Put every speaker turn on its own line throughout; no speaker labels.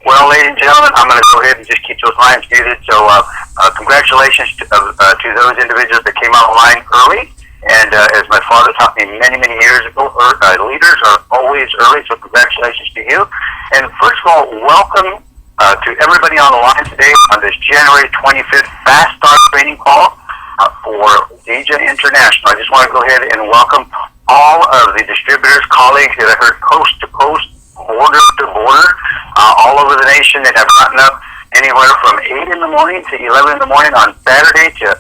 Well, ladies and gentlemen, I'm going to go ahead and just keep those lines muted. So, congratulations to those individuals that came online early. And as my father taught me many, many years ago, leaders are always early. So, congratulations to you. And first of all, welcome to everybody on the line today on this January 25th Fast Start training call for DJ International. I just want to go ahead and welcome all of the distributors, colleagues that I heard coast to coast, border to border, all over the nation that have gotten up anywhere from 8 in the morning to 11 in the morning on Saturday to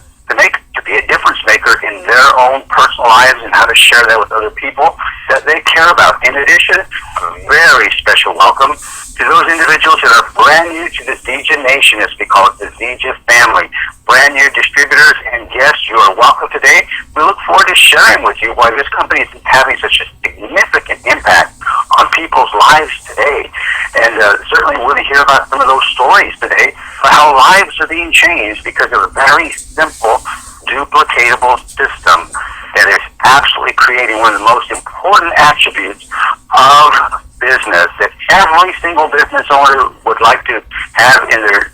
be a difference maker in their own personal lives and how to share that with other people that they care about. In addition, a very special welcome to those individuals that are brand new to the DJ Nation, as we call it, the DJ family. Brand new distributors and guests, you are welcome today. We look forward to sharing with you why this company is having such a significant impact on people's lives today. And certainly we're going to hear about some of those stories today, about how lives are being changed because of a very simple, duplicatable system that is absolutely creating one of the most important attributes of business that every single business owner would like to have in their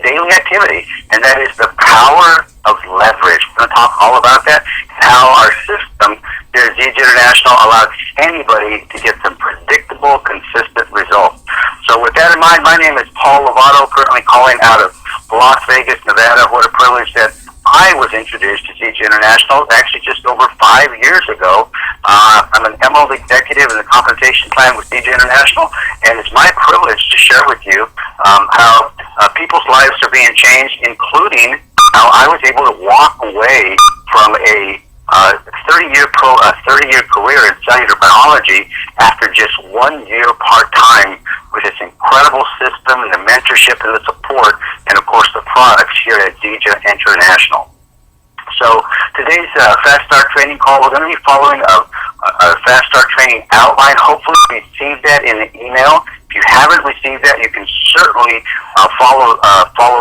daily activity, and that is the power of leverage. We're going to talk all about that, how our system here at ZG International allows anybody to get some predictable, consistent results. So with that in mind, my name is Paul Lovato, currently calling out of Las Vegas, Nevada. What a privilege that I was introduced to ZG International actually just over 5 years ago. I'm an Emerald executive in the compensation plan with ZG International, and it's my privilege to share with you how people's lives are being changed, including how I was able to walk away from a 30-year career in cellular biology after just 1 year part-time with this incredible system and the mentorship and the support and, of course, the products here at ZG International. So today's Fast Start training call, we're going to be following a Fast Start training outline. Hopefully you received that in the email. If you haven't received that, you can certainly follow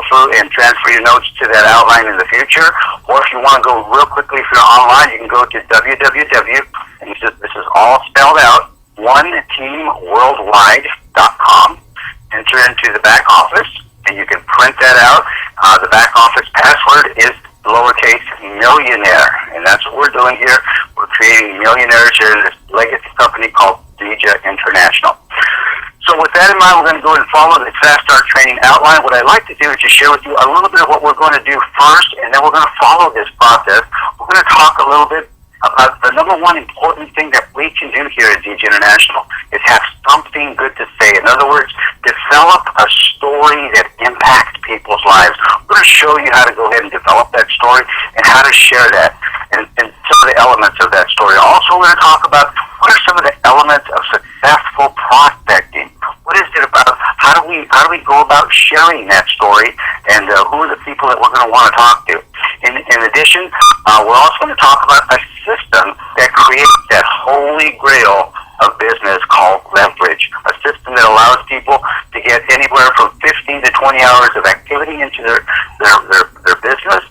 through and transfer your notes to that outline in the future. Or if you want to go real quickly, if you're online, you can go to www, and this is all spelled out, oneteamworldwide.com. Enter into the back office, and you can print that out. The back office password is lowercase millionaire, and that's what we're doing here. We're creating millionaires here in this legacy company called ZG International. So with that in mind, we're going to go and follow the Fast Start training outline. What I'd like to do is just share with you a little bit of what we're going to do first, and then we're going to follow this process. We're going to talk a little bit about the number one important thing that we can do here at ZG International is have something good to say. In other words, develop a story that impacts people's lives. We're going to show you how to go ahead and develop that story and how to share that and some of the elements of that story. Also, we're going to talk about what are some of the elements of successful prospecting. What is it about? How do we go about sharing that story, and who are the people that we're going to want to talk to? In addition, we're also going to talk about a system that creates that holy grail of business called leverage, a system that allows people to get anywhere from 15 to 20 hours of activity into their business,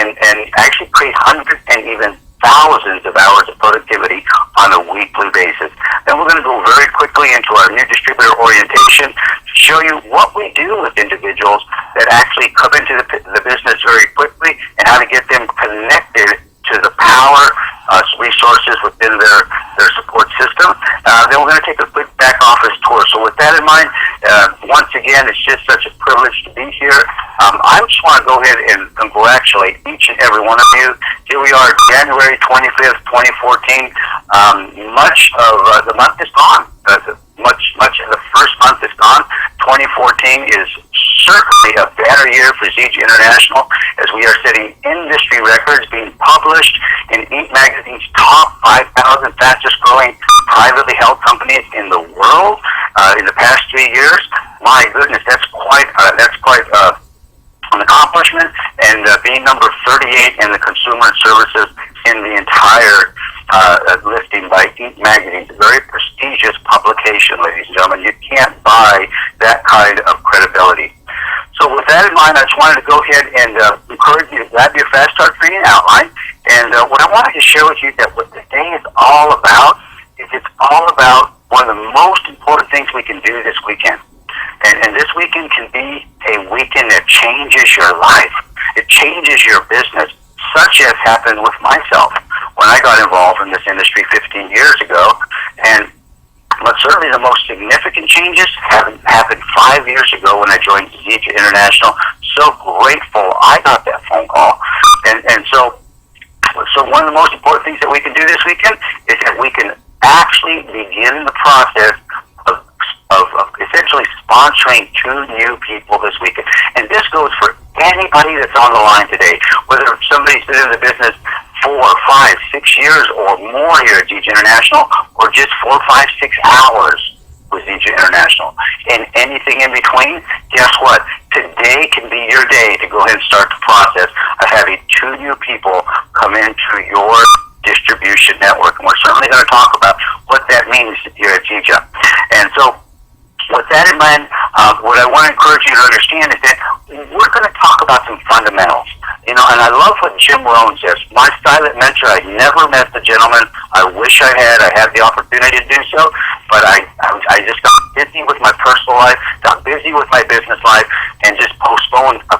and actually create hundreds and even thousands of hours of productivity on a weekly basis. Then we're going to go very quickly into our new distributor orientation to show you what we do with individuals that actually come into the business very quickly and how to get them connected to the power resources within their support system. Then we're going to take a quick back office tour. So with that in mind, once again, it's just such a privilege to be here. I just want to go ahead and congratulate each and every one of you. Here we are, January 25th, 2014. Much of the month is gone. Much of the first month is gone. 2014 is certainly a banner year for ZG International as we are setting industry records being published in Inc. Magazine's top 5,000 fastest growing privately held companies in the world in the past 3 years. My goodness, that's quite an accomplishment, and being number 38 in the consumer and services in the entire listing by Inc. Magazine. It's a very prestigious publication, ladies and gentlemen. You can't buy that kind of credibility. So with that in mind, I just wanted to go ahead and encourage you to grab your Fast Start training outline. And what I wanted to share with you that what today is all about is it's all about one of the most important things we can do this weekend. changes your life. It changes your business, such as happened with myself when I got involved in this industry 15 years ago. But certainly the most significant changes happened 5 years ago when I joined Zika International. So grateful I got that phone call. And so one of the most important things that we can do this weekend is that we can actually begin the process of essentially sponsoring 2 new people this weekend. And this goes for anybody that's on the line today, whether somebody's been in the business 4, 5, 6 years or more here at ZJ International, or just 4, 5, 6 hours with ZJ International, and anything in between. Guess what? Today can be your day to go ahead and start the process of having 2 new people come into your distribution network. And we're certainly going to talk about what that means here at ZJ. And so, with that in mind, what I want to encourage you to understand is that we're going to talk about some fundamentals. And I love what Jim Rohn says. My silent mentor, I never met the gentleman. I wish I had. I had the opportunity to do so, but I just got busy with my personal life, got busy with my business life, and just postponed a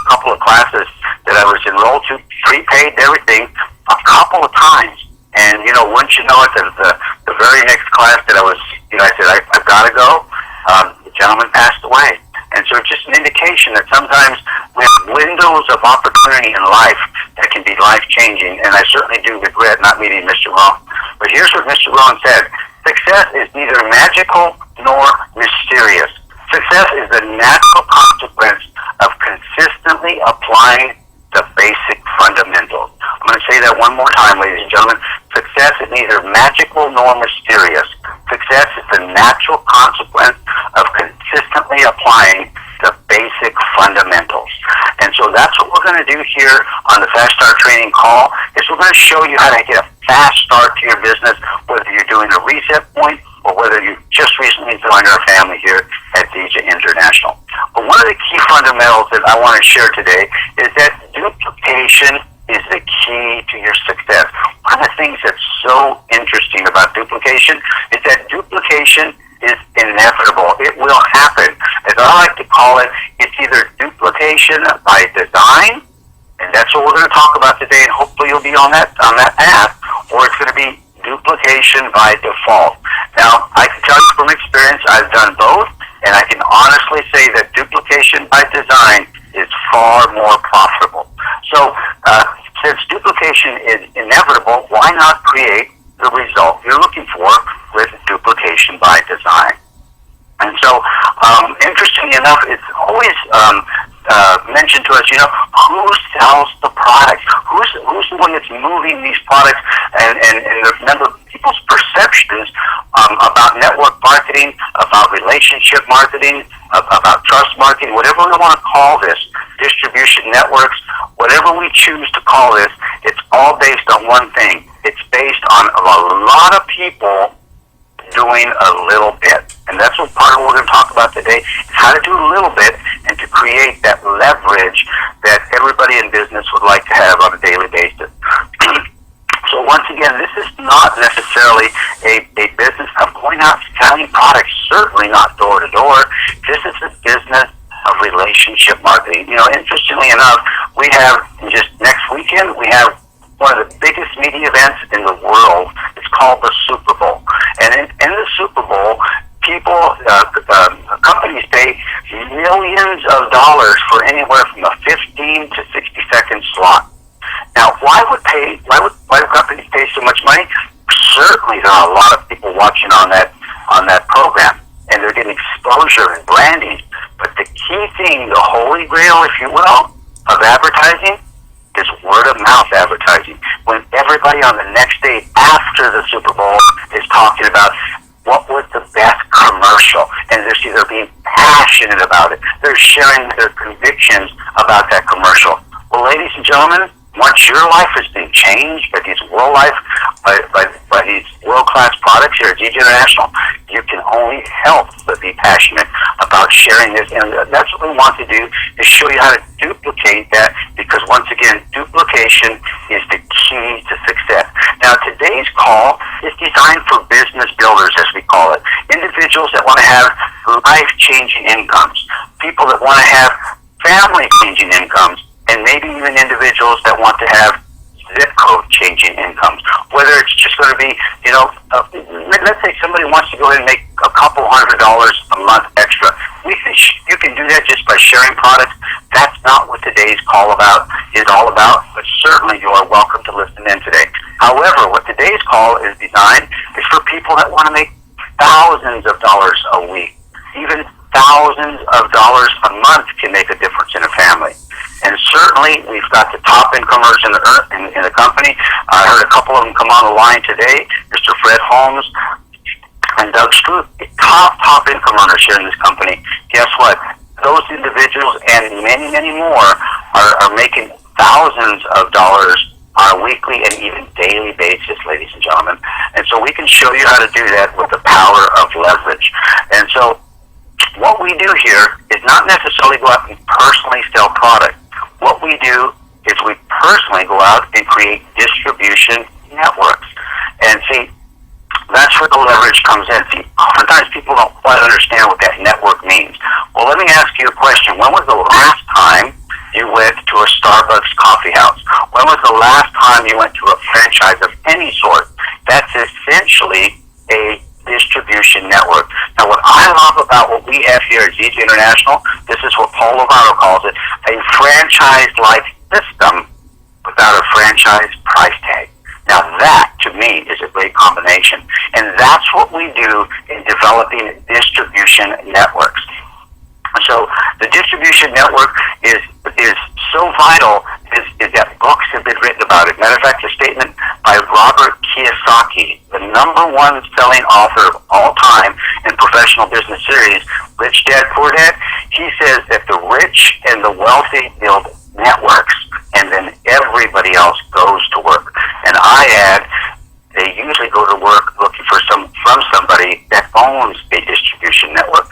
couple of classes that I was enrolled to, prepaid everything, a couple of times. And, once you know it, the very next class that I was, I said, I've got to go. The gentleman passed away. And so it's just an indication that sometimes we have windows of opportunity in life that can be life-changing, and I certainly do regret not meeting Mr. Rohn. But here's what Mr. Rohn said. Success is neither magical nor mysterious. Success is the natural consequence of consistently applying the basic fundamentals. I'm going to say that one more time, ladies and gentlemen. Success is neither magical nor mysterious. Success is the natural consequence of consistently applying the basic fundamentals. And so that's what we're going to do here on the Fast Start Training call, is we're going to show you how to get a fast start to your business, whether you're doing a reset point or whether you just recently joined our family here at ZJ International. But one of the key fundamentals that I want to share today is that duplication is the key to your success. One of the things that's so interesting about duplication is that duplication is inevitable. It will happen. As I like to call it, it's either duplication by design, and that's what we're going to talk about today, and hopefully you'll be on that path, or it's going to be duplication by default. Now, I can tell you from experience, I've done both, and I can honestly say that duplication by design is far more profitable. So, since duplication is inevitable, why not create the result you're looking for with duplication by design? And so, interestingly enough, it's always mentioned to us, who sells the products? Who's the one that's moving these products? And remember, people's perceptions about network marketing, about relationship marketing, about trust marketing, whatever we want to call this, distribution networks, whatever we choose to call this, it's all based on one thing. It's based on a lot of people doing a little bit. And that's what part of what we're going to talk about today, is how to do a little bit and to create that leverage that everybody in business would like to have on a daily basis. So once again, this is not necessarily a business of going out selling products, certainly not door to door. This is a business of relationship marketing. Interestingly enough, we have, just next weekend, we have one of the biggest media events in the world. It's called the Super Bowl. And in the Super Bowl, companies pay millions of dollars for anywhere from a 15 to 60-second slot. Now, why would companies pay so much money? Certainly, there are a lot of people watching on that program, and they're getting exposure and branding. But the key thing, the holy grail, if you will, of advertising is word-of-mouth advertising. When everybody on the next day after the Super Bowl is talking about what was the best commercial, and they're being passionate about it. They're sharing their convictions about that commercial. Well, ladies and gentlemen, once your life has been changed by these by these world-class products here at ZJ International, you can only help but be passionate about sharing this. And that's what we want to do, is show you how to duplicate that, because once again, duplication is the key to success. Now, today's call is designed for business builders, as we call it. Individuals that want to have life-changing incomes. People that want to have family-changing incomes, and maybe even individuals that want to have zip code changing incomes. Whether it's just going to be, let's say somebody wants to go ahead and make a couple $100 a month extra. You can do that just by sharing products. That's not what today's call is all about, but certainly you are welcome to listen in today. However, what today's call is designed is for people that want to make thousands of dollars a week. Even thousands of dollars a month can make a difference in a family. And certainly, we've got the top income earners in the company. I heard a couple of them come on the line today, Mr. Fred Holmes and Doug Struth, top income earners here in this company. Guess what? Those individuals and many, many more are making thousands of dollars on a weekly and even daily basis, ladies and gentlemen. And so we can show you how to do that with the power of leverage. And so what we do here is not necessarily go out and personally sell product. What we do is we personally go out and create distribution networks. And see, that's where the leverage comes in. See, oftentimes people don't quite understand what that network means. Well, let me ask you a question. When was the last time you went to a Starbucks coffee house? When was the last time you went to a franchise of any sort? That's essentially a distribution network. Now, what I love about what we have here at ZJ International, this is what Paul Lovato calls it, a franchise-like system without a franchise price tag. Now, that, to me, is a great combination. And that's what we do in developing distribution networks. So the distribution network is so vital is that books have been written about it. Matter of fact, a statement by Robert Kiyosaki, the #1 selling author of all time in professional business series, Rich Dad Poor Dad, he says that the rich and the wealthy build networks, and then everybody else goes to work. And I add, they usually go to work looking for from somebody that owns a distribution network.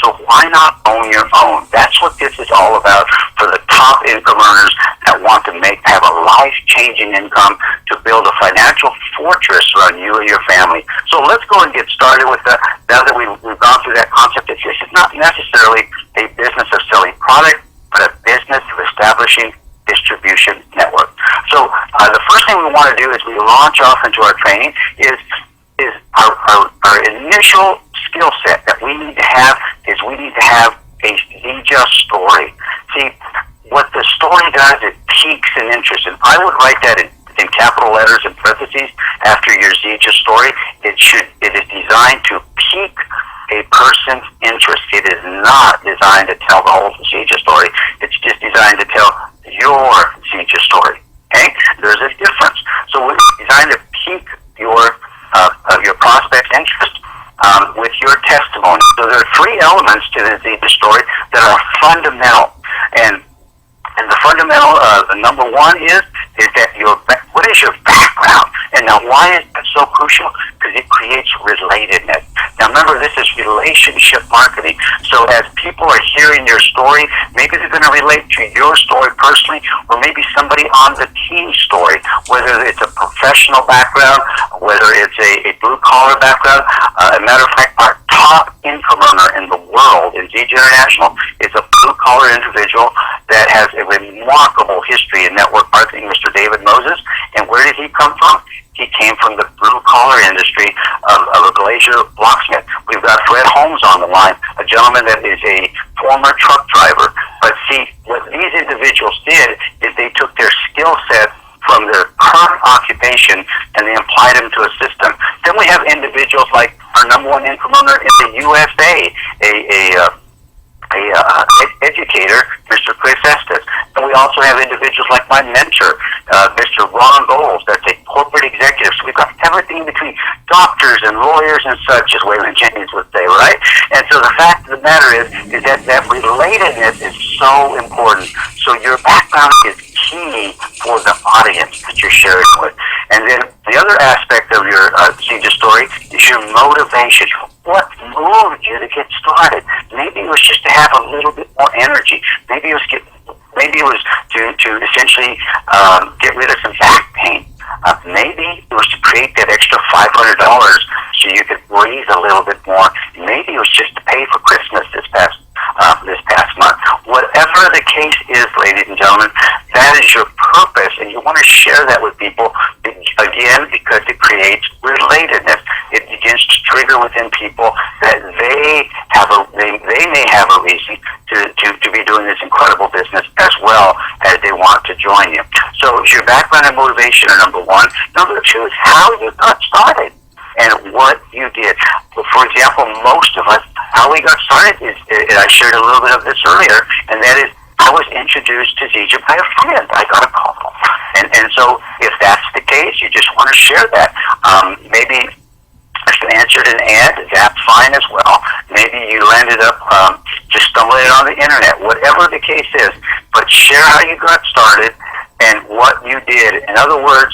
So why not own your own? That's what this is all about for the top income earners that want to have a life-changing income to build a financial fortress around you and your family. So let's go and get started with that. Now that we've gone through that concept, this is not necessarily a business of selling product, but a business of establishing distribution network. So the first thing we want to do as we launch off into our training is our initial skill set that we need to have is we need to have a ZJ story. See, what the story does, it piques an interest. And I would write that in capital letters and parentheses after your ZJ story. It is designed to pique a person's interest. It is not designed to tell the whole ZJ story. It's just designed to tell your ZJ story. Okay? There's a difference. So we're designed to pique your prospect's interest with your testimony. So there are 3 elements to the ZJ story that are fundamental. And the fundamental, the #1 is that what is your background? And now why is that so crucial? Because it creates relatedness. Now remember, this is relationship marketing. So as people are hearing your story, maybe they're going to relate to your story personally, or maybe somebody on the team story, whether it's a professional background, whether it's a blue-collar background. As a matter of fact, our top income earner in the world in ZJ International is a blue-collar individual that has a remarkable history in network marketing, Mr. David Moses. And where did he come from? He came from the blue-collar industry of a glazier locksmith. We've got Fred Holmes on the line, a gentleman that is a former truck driver. But see, what these individuals did is they took their skill set from their current occupation and they applied them to a system. Then we have individuals like our #1 income earner in the USA, educator, Mr. Chris Estes. And we also have individuals like my mentor, Mr. Ron Bowles, that's a corporate executive. So we've got everything in between, doctors and lawyers and such, as Waylon Jennings would say, right? And so the fact of the matter is that relatedness is so important. So your background is key for the audience that you're sharing with. And then the other aspect of your ZJ story is your motivation. What moved you to get started? Maybe it was just to have a little bit more energy. Maybe it was to essentially get rid of some back pain. Maybe it was to create that extra $500 so you could breathe a little bit more. Maybe it was just to pay for Christmas this past month. Whatever the case ladies and gentlemen. That is your purpose, and you want to share that with people, again, because it creates relatedness. It begins to trigger within people that they may have a reason to be doing this incredible business as well as they want to join you. So your background and motivation are number one. Number two is how you got started and what you did. For example, most of us, how we got started is, I shared a little bit of this earlier, and that is I was introduced to Zija by a friend. I got a call. And so if that's the case, you just want to share that. Maybe if you answered an ad, that's fine as well. Maybe you landed up just stumbling on the internet, whatever the case is. But share how you got started and what you did. In other words,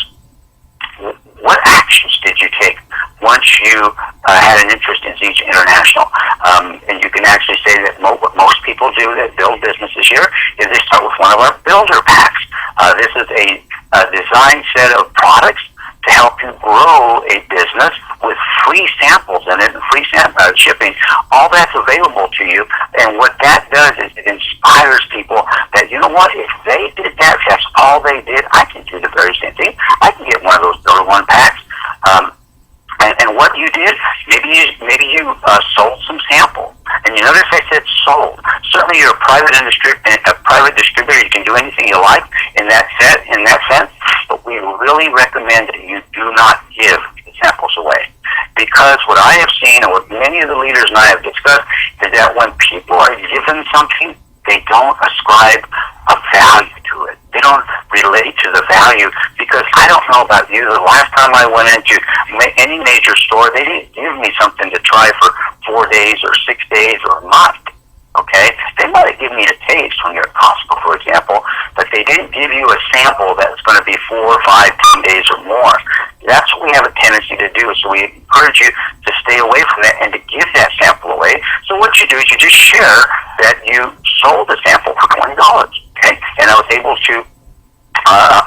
what actions did you take once you had an interest in Zija International? And you can actually say that what most people do that build businesses here is they start with one of our builder packs. This is a design set of products to help you grow a business with free samples and free shipping. All that's available to you. And what that does is it inspires people that, you know what, if they did that, if that's all they did, I can do the very same thing. I can get one of those Builder One packs. And what you did, maybe you sold some samples. And you notice I said sold. Certainly you're a private distributor. You can do anything you like in that sense. But we really recommend that you do not give the samples away. Because what I have seen and what many of the leaders and I have discussed is that when people are given something, they don't ascribe a value to it. They don't relate to the value, because I don't know about you. The last time I went into any major store, they didn't give me something to try for 4 days or 6 days or a month. Okay? They might have given me a taste when you're at Costco, for example, but they didn't give you a sample that's going to be 4 or 5, 10 days or more. That's what we have a tendency to do. So we encourage you to stay away from that and to give that sample away. So what you do is you just share that you sold a sample for $20. Okay? And I was able to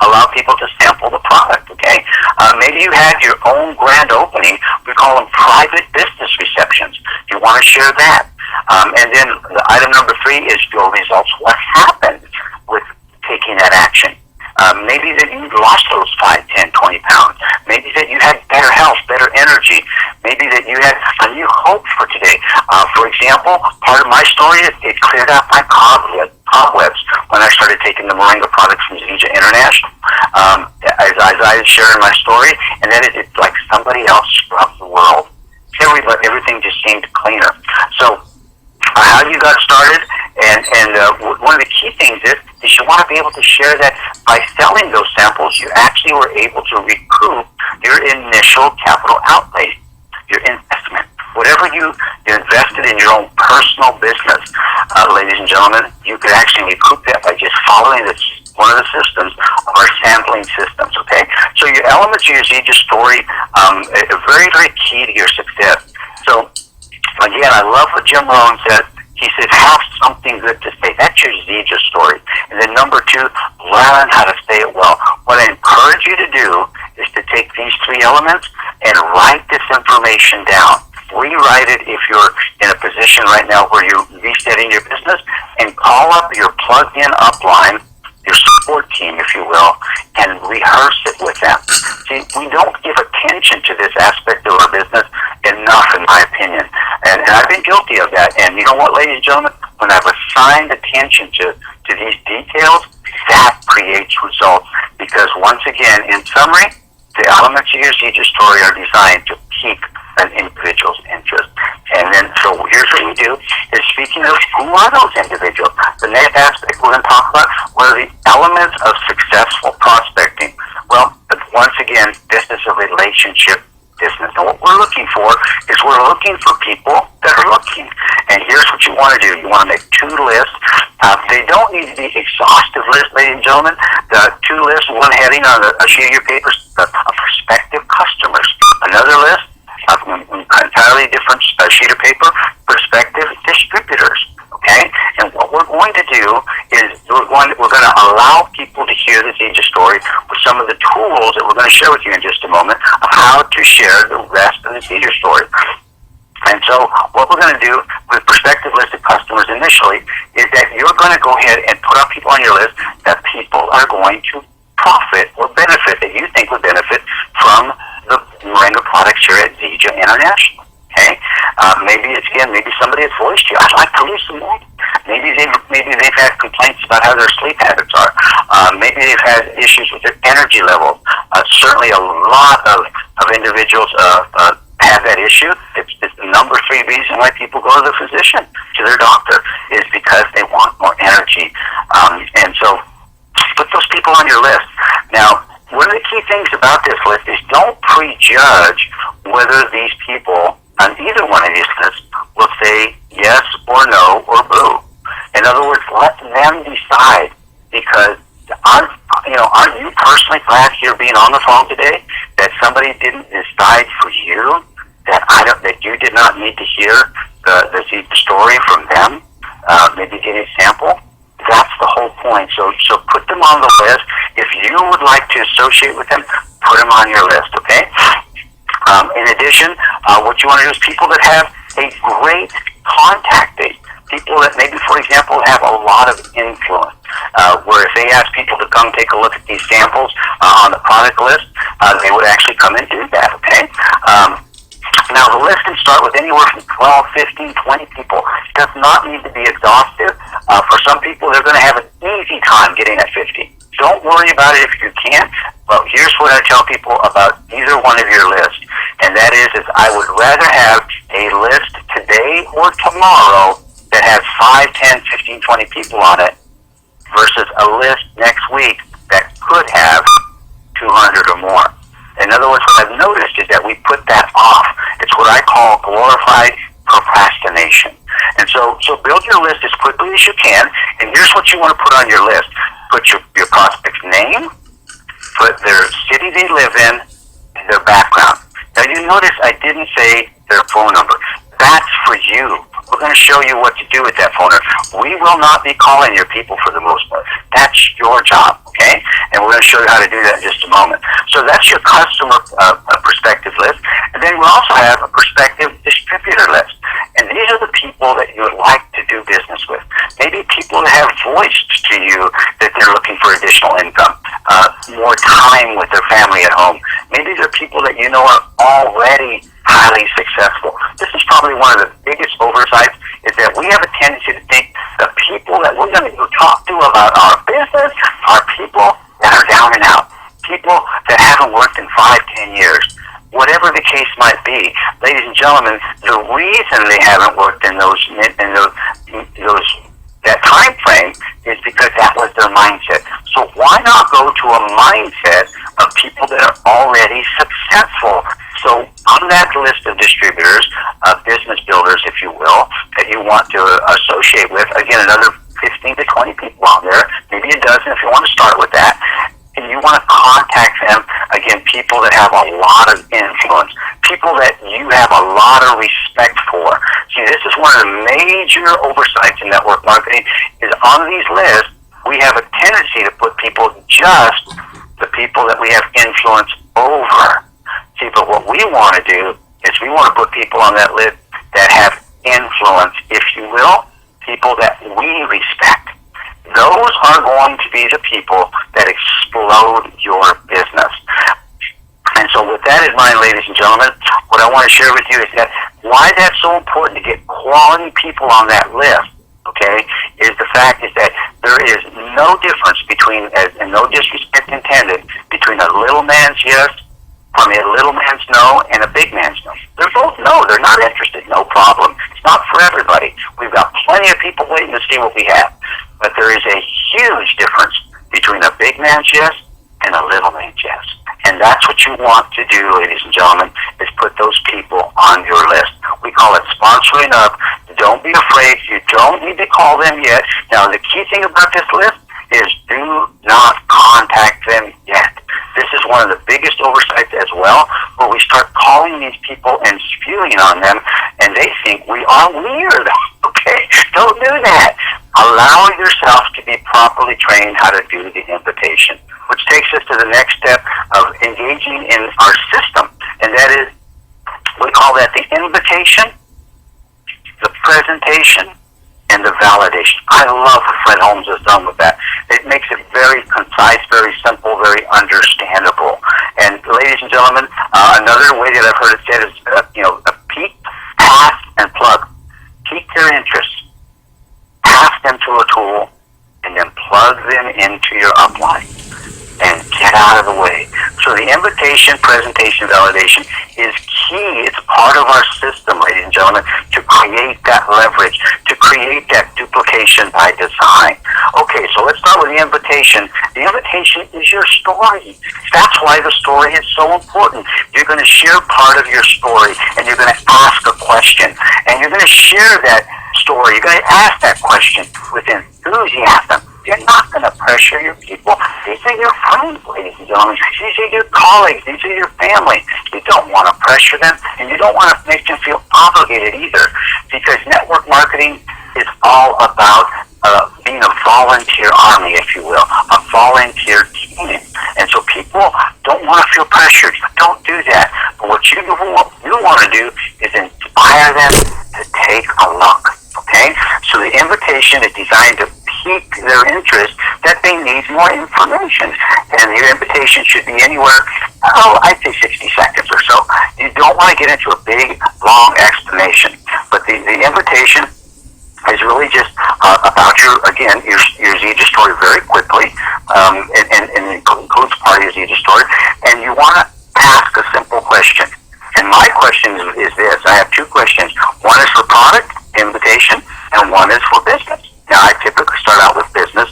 allow people to sample the product. Okay? Maybe you had your own grand opening. We call them private business receptions. You want to share that. And then the item number 3 is your results. What happened with taking that action? Maybe that you lost those 5, 10, 20 pounds. Maybe that you had better health, better energy. Maybe that you had a new hope for today. For example, part of my story is it cleared out my cobwebs when I started taking the Moringa products from Zija International. As I share in my story, and that is it's like somebody else scrubbed the world. Everything just seemed cleaner. So how you got started, and one of the key things is you want to be able to share that by selling those samples, you actually were able to recoup your initial capital outlay, your investment. Whatever you invested in your own personal business, ladies and gentlemen, you could actually recoup that by just following one of the systems, our sampling systems, okay? So your elements of your Zija story are very, very key to your success. So, again, I love what Jim Rohn said. He said, have something good to say. That's your Zija story. And then number 2, learn how to say it well. What I encourage you to do is to take these 3 elements and write this information down. Rewrite it if you're in a position right now where you're resetting your business, and call up your plugged-in upline, your support team, if you will, and rehearse it with them. See, we don't give attention to this aspect of our business enough, in my opinion. And I've been guilty of that. And you know what, ladies and gentlemen? When I've assigned attention to these details, that creates results. Because once again, in summary, the elements of your Zija story are designed to pique an individual's interest. And then, so here's what we do, is speaking of who are those individuals, the next aspect we're going to talk about, what are the elements of successful prospecting? Well, once again, this is a relationship business. And what we're looking for is we're looking for people that are looking. And here's what you want to do. You want to make 2 lists. They don't need to be exhaustive lists, ladies and gentlemen. The 2 lists, one heading on a sheet of your paper, of prospective customers. Another list, an entirely different sheet of paper, prospective distributors. Okay? And what we're going to do is we're going to allow people to hear the Zija story with some of the tools that we're going to share with you in just a moment of how to share the rest of the Zija story. And so what we're going to do with prospective list of customers initially is that you're going to go ahead and put about people on your list that people are going to profit or benefit, that you think would benefit from the Moringa products here at Zija International. Okay? Maybe somebody has voiced you, I'd like to lose some weight. Maybe they've had complaints about how their sleep habits are. Maybe they've had issues with their energy levels. Certainly a lot of individuals have that issue. It's the number 3 reason why people go to the physician, to their doctor, is because they want more energy. And so put those people on your list. Now, one of the key things about this list is don't prejudge whether these people on either one of these lists will say yes or no or boo. In other words, let them decide, because aren't you personally glad you're being on the phone today that somebody didn't decide for you, that you did not need to hear the story from them, maybe get a sample? That's the whole point. So put them on the list. If you would like to associate with them, put them on your list, okay? In addition, what you want to do is people that have a great contact date. People that maybe, for example, have a lot of influence, where if they ask people to come take a look at these samples on the product list, they would actually come and do that, okay? Now, the list can start with anywhere from 12, 15, 20 people. It does not need to be exhaustive. For some people, they're going to have an easy time getting at 50. Don't worry about it if you can't. But here's what I tell people about either one of your lists, and that is I would rather have a list today or tomorrow that has 5, 10, 15, 20 people on it versus a list next week that could have 200 or more. In other words, what I've noticed is that we put that off. It's what I call glorified procrastination. And so build your list as quickly as you can, and here's what you want to put on your list. Put your prospect's name, put their city they live in, and their background. Now you notice I didn't say their phone number. That's for you. We're going to show you what to do with that phone number. We will not be calling your people for the most part. That's your job, okay? And we're going to show you how to do that in just a moment. So that's your customer perspective list. And then we also have a prospective distributor list. And these are the people that you would like to do business with. Maybe people that have voiced to you that they're looking for additional income, more time with their family at home. Maybe they're people that you know are already highly successful. This is probably one of the biggest oversights, is that we have a tendency to think the people that we're going to go talk to about our business are people that are down and out, people that haven't worked in 5, 10 years. Whatever the case might be, ladies and gentlemen, the reason they haven't worked in that time frame is because that was their mindset. So why not go to a mindset of people that are already successful? So on that list of distributors, business builders, if you will, that you want to associate with, again, another 15 to 20 people on there, maybe a dozen if you want to start with that, and you want to contact them, again, people that have a lot of influence, people that you have a lot of respect for. See, this is one of the major oversights in network marketing, is on these lists, we have a tendency to put people, just the people that we have influence over. See, but what we want to do is we want to put people on that list that have influence, if you will, people that we respect. Those are going to be the people that explode your business. And so with that in mind, ladies and gentlemen, what I want to share with you is that why that's so important to get quality people on that list, okay, is the fact is that there is no difference between, and no disrespect intended, between a little man's yes, a little man's no, and a big man's no. They're both no. They're not interested. No problem. It's not for everybody. We've got plenty of people waiting to see what we have. But there is a huge difference between a big man's yes and a little man's yes. And that's what you want to do, ladies and gentlemen, is put those people on your list. We call it sponsoring up. Don't be afraid. You don't need to call them yet. Now, the key thing about this list is do not contact them yet. This is one of the biggest oversights as well, where we start calling these people and spewing on them, and they think we are weird. Okay? Don't do that. Allow yourself to be properly trained how to do the invitation, which takes us to the next step of engaging in our system, and that is, we call that the invitation, the presentation, and and the validation. I love what Fred Holmes has done with that. It makes it very concise, very simple, very understandable. And ladies and gentlemen, another way that I've heard it said is, peak, pass, and plug. Pique their interest, pass them to a tool, and then plug them into your upline and get out of the way. So the invitation, presentation, validation is key. It's part of our system, ladies and gentlemen, to create that leverage, to create that duplication by design. Okay, so let's start with the invitation. The invitation is your story. That's why the story is so important. You're going to share part of your story, and you're going to ask a question, and you're going to share that story. You're going to ask that question with enthusiasm. You're not going to pressure your people. These are your friends, ladies and gentlemen. These are your colleagues. These are your family. You don't want to pressure them, and you don't want to make them feel obligated either, because network marketing is all about being a volunteer army, if you will, a volunteer team. And so people don't want to feel pressured. Don't do that. But what you want to do is inspire them to take a look. Okay? So the invitation is designed to pique their interest that they need more information. And your invitation should be anywhere, I'd say 60 seconds or so. You don't want to get into a big, long explanation. But the invitation is really just about your Zeta story very quickly, and includes part of your Zeta story. And you want to ask a simple question. And my question is this. I have two questions. One is for product, invitation, and one is for business. Now, I typically start out with business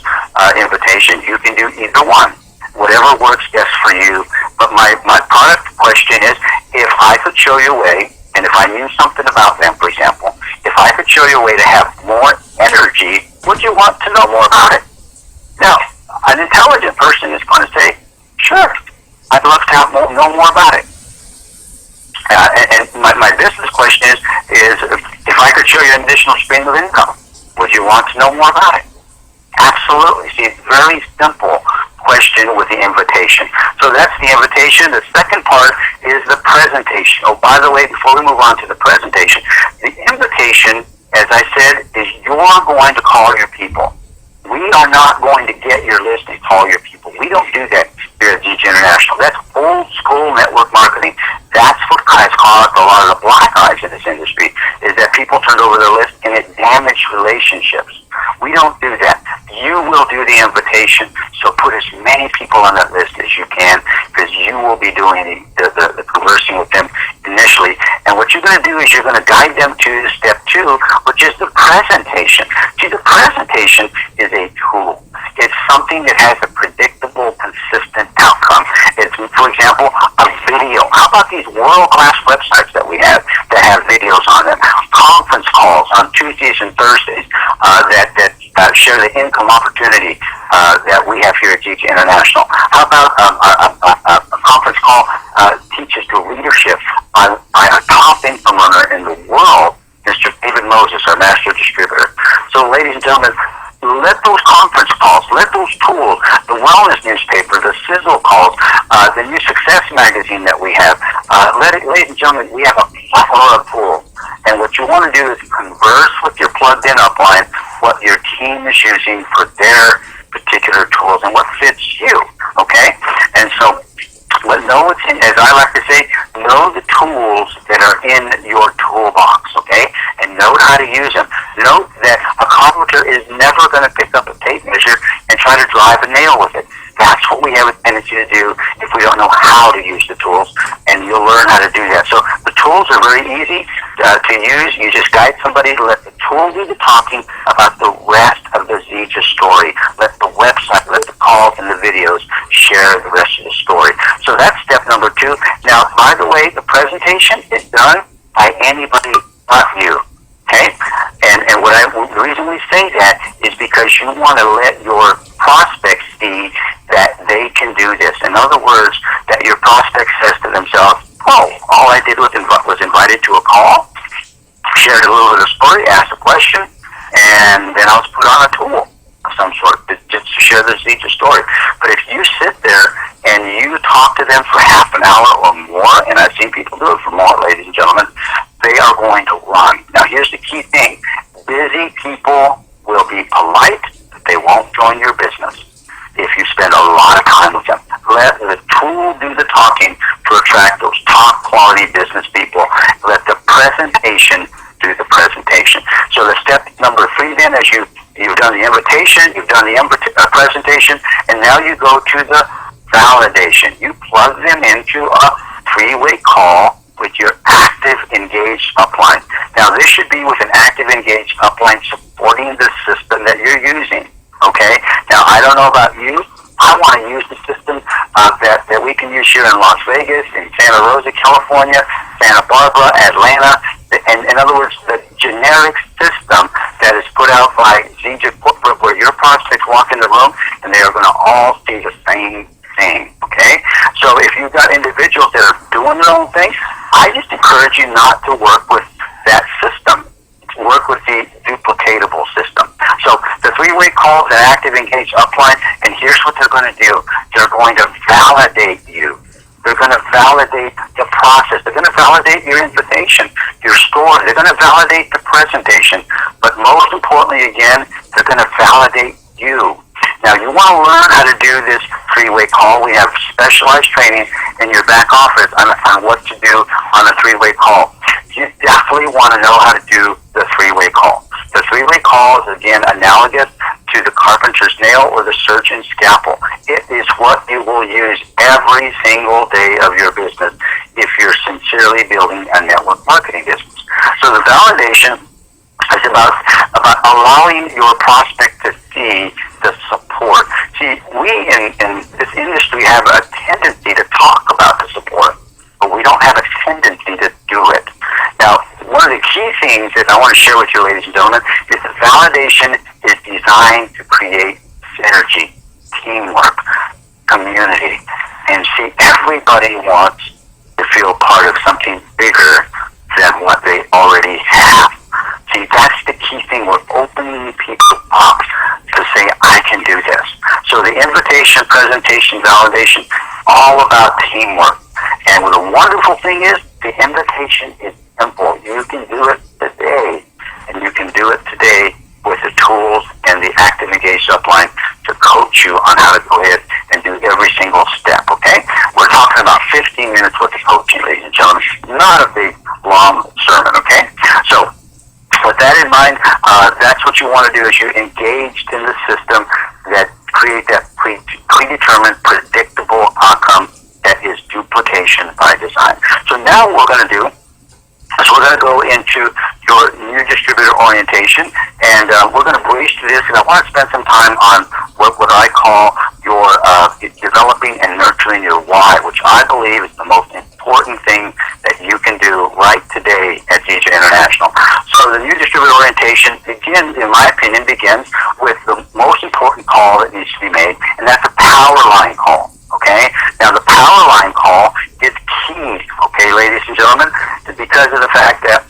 invitation. You can do either one, whatever works best for you. But my product question is, if I could show you a way, and if I knew something about them, for example, if I could show you a way to have more energy, would you want to know more about it? Now, an intelligent person is going to say, sure, I'd love to know more about it. And my business question is if I could show you an additional stream of income, would you want to know more about it? Absolutely. See, it's very simple question with the invitation. So that's the invitation. The second part is the presentation. Oh, by the way, before we move on to the presentation, the invitation, as I said, is you're going to call your people. We are not going to get your list and call your people. We don't do that here at DG International. That's old school network marketing. That's what has caused a lot of the black eyes in this industry, is that people turned over their list and it damaged relationships. We don't do that. You will do the invitation. So put as many people on that list as you can, because you will be doing the conversing with them initially. And what you're going to do is you're going to guide them to step 2, which is the presentation. See, the presentation is a tool. It's something that has a predictable, consistent outcome. It's, for example, a video. How about these world-class websites that we have that have videos on them? Conference calls on Tuesdays and Thursdays that share the income opportunity that we have here at GG International. How about a conference call teaches to leadership by a top income earner in the world, Mr. David Moses, our master distributor. So, ladies and gentlemen, let those conference calls, let those tools, the wellness newspaper, the sizzle calls, the new success magazine that we have, ladies and gentlemen, we have a plethora of tools. And what you want to do is converse with your plugged-in upline, what your team is using for their particular tools and what fits you, okay? And so, know what's in, as I like to say, know the tools that are in your toolbox, okay? And know how to use them. Note that a carpenter is never going to pick up a tape measure and try to drive a nail with it. That's what we have a tendency to do if we don't know how to use the tools, and you'll learn how to do that. So the tools are very easy to use. You just guide somebody to let the tool do the talking about the rest of the Zeta story. Let the website, let the calls and the videos share the rest of the story. So that's step number 2. Now, by the way, the presentation is done by anybody but you. Okay? And the reason we say that is because you want to let your prospects see that they can do this. In other words, that your prospect says to themselves, oh, all I did was invited to a call, shared a little bit of story, asked a question, and then I was put on a tool of some sort just to share the Zeta story. But if you sit there and you talk to them for half an hour or more, and I've seen people do it for more, ladies and gentlemen, they are going to run. Now, here's the key thing. Busy people will be polite, but they won't join your business if you spend a lot of time with them. Let the tool do the talking to attract those top quality business people. Let the presentation do the presentation. So the step number 3 then is you've done the invitation, you've done the presentation, and now you go to the validation. You plug them into a 3-way call with your active engaged upline. Now this should be with an active engaged upline supporting the system that you're using. Okay? Now I don't know about you. I want to use the system that we can use here in Las Vegas, in Santa Rosa, California, Santa Barbara, Atlanta. In other words, the generic system that is put out by ZJ Corporate, where your prospects walk in the room and they are going to all see the same thing. Okay? So if you've got individuals that are doing their own thing, I just encourage you not to work with that system. Work with the duplicatable system. So the 3-way call is an active engaged upline, and here's what they're going to do. They're going to validate you. They're going to validate the process. They're going to validate your invitation, your story. They're going to validate the presentation. But most importantly, again, they're going to validate you. Now, you want to learn how to do this 3-way call. We have specialized training in your back office on what to do on a 3-way call. You definitely want to know how to do the 3-way call. The 3-way call is, again, analogous to the carpenter's nail or the surgeon's scalpel. It is what you will use every single day of your business if you're sincerely building a network marketing business. So the validation is about allowing your prospect to see the support. See, we in this industry have a tendency to talk about the support, but we don't have a tendency to do it. Now, one of the key things that I want to share with you, ladies and gentlemen, is that validation is designed to create synergy, teamwork, community. And see, everybody wants to feel part of something bigger than what they already have. See, that's the key thing. We're opening people up to say, I can do this. So the invitation, presentation, validation, all about teamwork. And the wonderful thing is, the invitation is simple. You can do it today, and you can do it today with the tools and the active engaged upline to coach you on how to go ahead and do every single step, okay? We're talking about 15 minutes worth of coaching, ladies and gentlemen. Not a big, long sermon, okay? So, with that in mind, that's what you want to do is you're engaged in the system that create that predetermined, predictable outcome that is duplication by design. So now what we're going to do is we're going to go into your new distributor orientation, and we're going to breeze through this, and I want to spend some time on what I call your developing and nurturing your why, which I believe is the most important thing that you can do right today at ZJ International. So the new distributor orientation begins, in my opinion, begins with the most important call that needs to be made, and that's a power line call. Okay? Now, the power line call is key, okay, ladies and gentlemen, because of the fact that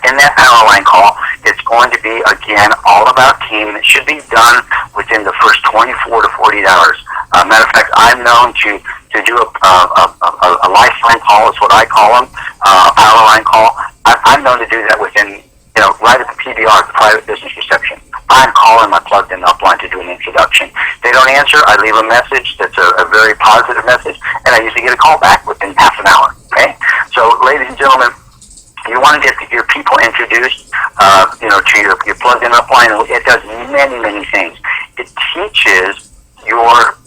in that power line call, it's going to be, again, all about team. It should be done within the first 24 to 48 hours. Matter of fact, I'm known to do a lifeline call, is what I call them, a power line call. I'm known to do that within, right at the PBR, the private business reception. I'm calling my plugged-in upline to do an introduction. They don't answer, I leave a message that's a very positive message, and I usually get a call back within half an hour, okay? So, ladies and gentlemen, you want to get your people introduced, to your plugged-in upline. It does many, many things. It teaches your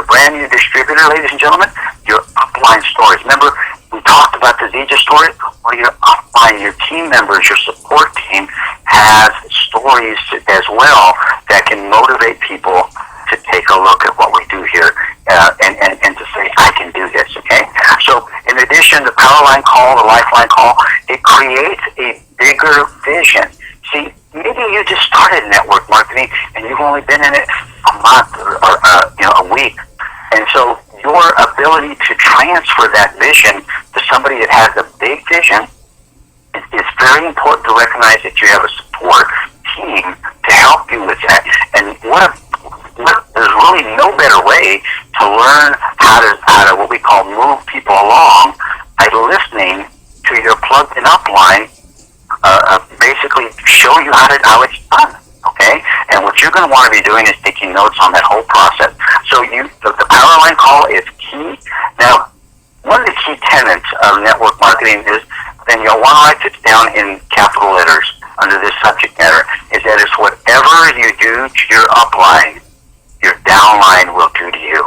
brand new distributor, ladies and gentlemen, your upline stories. Remember, we talked about the ZJ story, where your upline, your team members, your support team has stories as well that can motivate people to take a look at what we do here and to say, I can do this, okay? So in addition, the power line call, the lifeline call, it creates a bigger vision. See, maybe you just started network marketing and you've only been in it a month or a week. And so your ability to transfer that vision to somebody that has a big vision is very important to recognize that you have a support team to help you with that. And there's really no better way to learn how to what we call move people along by listening to your plugged-in upline, basically show you how it's done. And what you're going to want to be doing is taking notes on that whole process. So the power line call is key. Now, one of the key tenets of network marketing is, and you'll want to write this down in capital letters under this subject matter, is that it's whatever you do to your upline, your downline will do to you.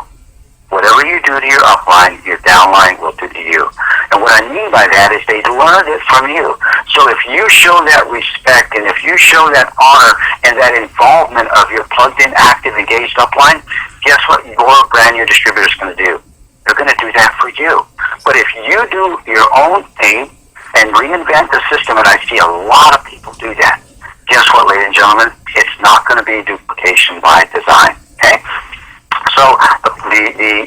Whatever you do to your upline, your downline will do to you. And what I mean by that is they learn it from you. So if you show that respect and if you show that honor and that involvement of your plugged-in, active, engaged upline, guess what your brand new distributor is going to do? They're going to do that for you. But if you do your own thing and reinvent the system, and I see a lot of people do that, guess what, ladies and gentlemen? It's not going to be duplication by design. Okay? So the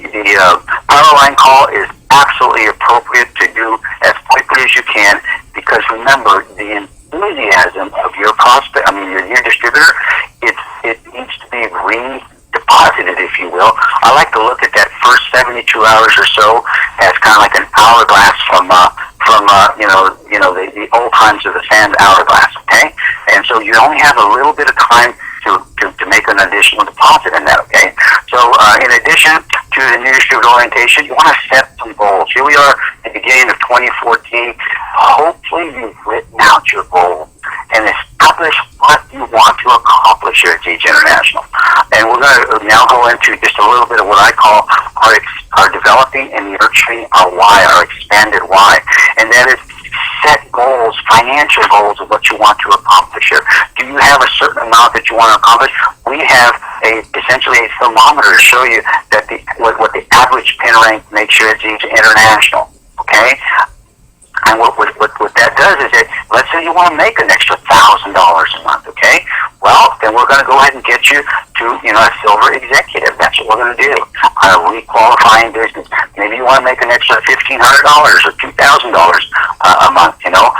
power line call is absolutely appropriate to do as quickly as you can, because remember, the enthusiasm of your prospect, your distributor, it needs to be redeposited, if you will. I like to look at that first 72 hours or so as kind of like an hourglass from the old times of the sand hourglass. Okay, and so you only have a little bit of time to make an additional deposit in that, okay? So in addition to the new distributor orientation, you want to set some goals. Here we are at the beginning of 2014. Hopefully you've written out your goal and establish what you want to accomplish here at Teach International. And we're going to now go into just a little bit of what I call our developing and nurturing our why, our expanded why. And that is set goals, financial goals of what you want to accomplish here. Do you have a certain amount that you want to accomplish? We have essentially a thermometer to show you that what the average pin rank makes here at Teach International. Okay? And what that does is that, let's say you want to make an extra $1,000 a month, okay? Well, then we're going to go ahead and get you to, a silver executive. That's what we're going to do. A requalifying business. Maybe you want to make an extra $1,500 or $2,000 a month. You know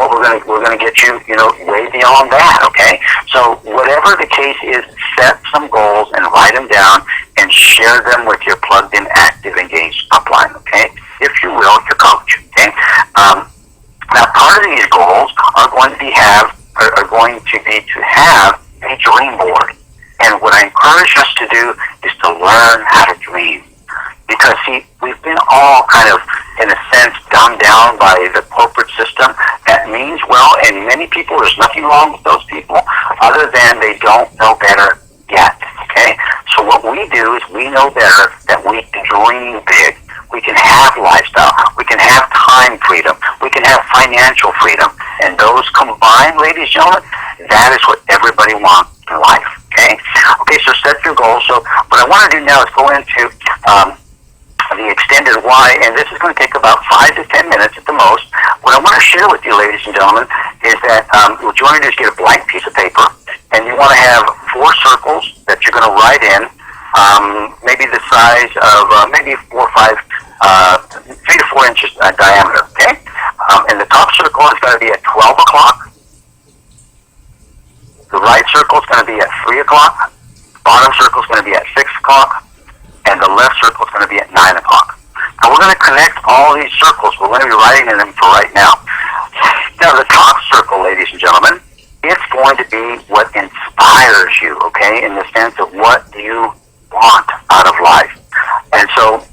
what? We're going to get you, way beyond that. Okay. So whatever the case is, set some goals and write them down and share them with your plugged-in, active, engaged upline. Okay. If you will, your coach. Okay. Now, part of these goals are going to be to have a dream board. And what I encourage us to do is to learn how to dream. Because, see, we've been all kind of, in a sense, dumbed down by the corporate system. That means, well, and many people, there's nothing wrong with those people, other than they don't know better yet. Okay? So what we do is we know better that we can dream big. We can have lifestyle. We can have time freedom. We can have financial freedom. And those combined, ladies and gentlemen, that is what everybody wants in life. Okay? Okay, so set your goals. So what I want to do now is go into the extended why, and this is going to take about 5 to 10 minutes at the most. What I want to share with you, ladies and gentlemen, is that what you want to do is get a blank piece of paper, and you want to have 4 circles that you're going to write in, maybe the size of maybe 3 to 4 inches diameter, okay? And the top circle is going to be at 12 o'clock. The right circle is going to be at 3 o'clock. Bottom circle is going to be at 6 o'clock. And the left circle is going to be at 9 o'clock. Now we're going to connect all these circles. We're going to be writing in them for right now. Now the top circle, ladies and gentlemen, it's going to be what inspires you, okay, in the sense of what you want out of life. And so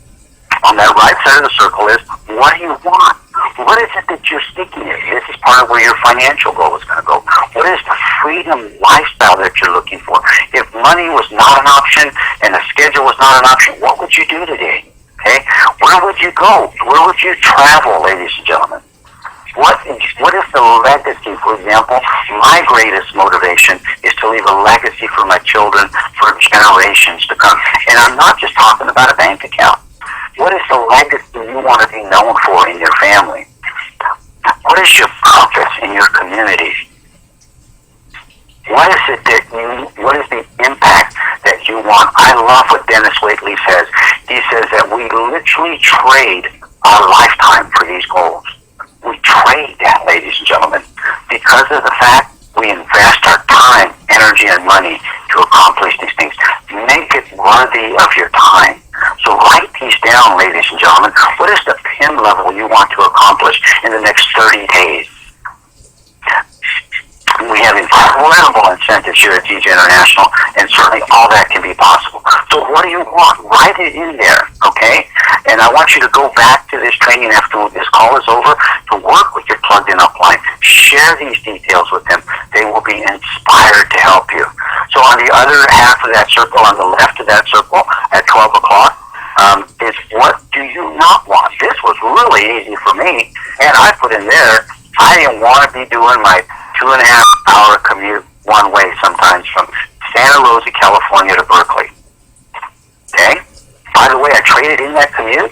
on that right side of the circle is, what do you want? What is it that you're seeking? This is part of where your financial goal is going to go. What is the freedom lifestyle that you're looking for? If money was not an option and the schedule was not an option, what would you do today? Okay? Where would you go? Where would you travel, ladies and gentlemen? What is the legacy? For example, my greatest motivation is to leave a legacy for my children for generations to come. And I'm not just talking about a bank account. What is the legacy you want to be known for in your family? What is your purpose in your community? What is the impact that you want? I love what Dennis Wakely says. He says that we literally trade our lifetime for these goals. We trade that, ladies and gentlemen, because of the fact we invest our time, energy, and money to accomplish these things. Make it worthy of your time. So write these down, ladies and gentlemen. What is the pin level you want to accomplish in the next 30 days? We have incredible incentives here at DJ International, and certainly all that can be possible. So what do you want? Write it in there, okay? And I want you to go back to this training after this call is over to work with your plugged-in upline. Share these details with them. They will be inspired to help you. So on the other half of that circle, on the left of that circle, at 12 o'clock, is what do you not want? This was really easy for me, and I put in there, I didn't want to be doing my 2.5-hour commute one way sometimes from Santa Rosa, California to Berkeley. Okay? By the way, I traded in that commute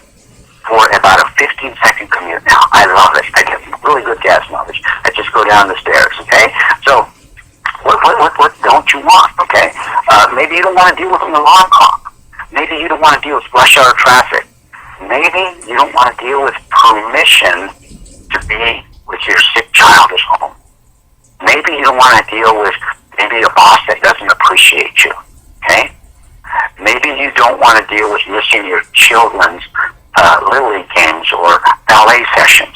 for about a 15-second commute now. I love it. I get really good gas mileage. I just go down the stairs, okay? So, what don't you want, okay? Maybe you don't want to deal with an alarm clock. Maybe you don't want to deal with rush hour traffic. Maybe you don't want to deal with permission to be with your sick child at home. Maybe you don't want to deal with maybe a boss that doesn't appreciate you, okay? Maybe you don't want to deal with missing your children's Little League games or ballet sessions.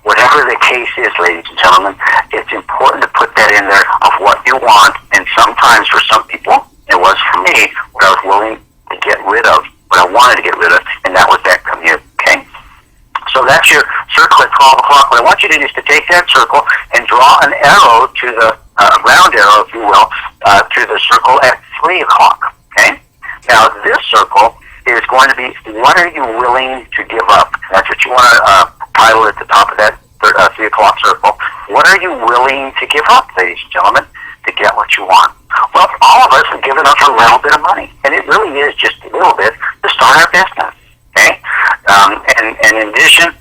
Whatever the case is, ladies and gentlemen, it's important to put that in there of what you want, and sometimes for some people, it was for me, what I was willing to get rid of, what I wanted to get rid of, and that was that commute, okay? So that's your circle at 12 o'clock. What I want you to do is to take that circle and draw an arrow to the round arrow, if you will, to the circle at 3 o'clock. Okay? Now, this circle is going to be, what are you willing to give up? That's what you want to title at the top of that 3 o'clock circle. What are you willing to give up, ladies and gentlemen, to get what you want? Well, all of us have given up a little bit of money, and it really is just a little bit to start our business. Okay? And in addition,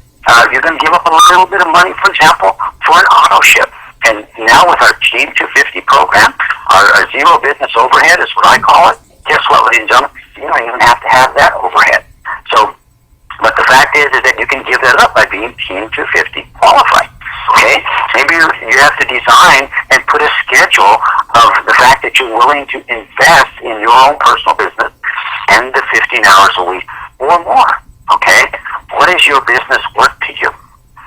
you're going to give up a little bit of money, for example, for an auto ship. And now with our Team 250 program, our zero business overhead is what I call it. Guess what, ladies and gentlemen? You don't even have to have that overhead. So, but the fact is that you can give that up by being Team 250 qualified. Okay? Maybe you have to design and put a schedule of the fact that you're willing to invest in your own personal business 10 to 15 hours a week or more. Okay? What is your business worth to you?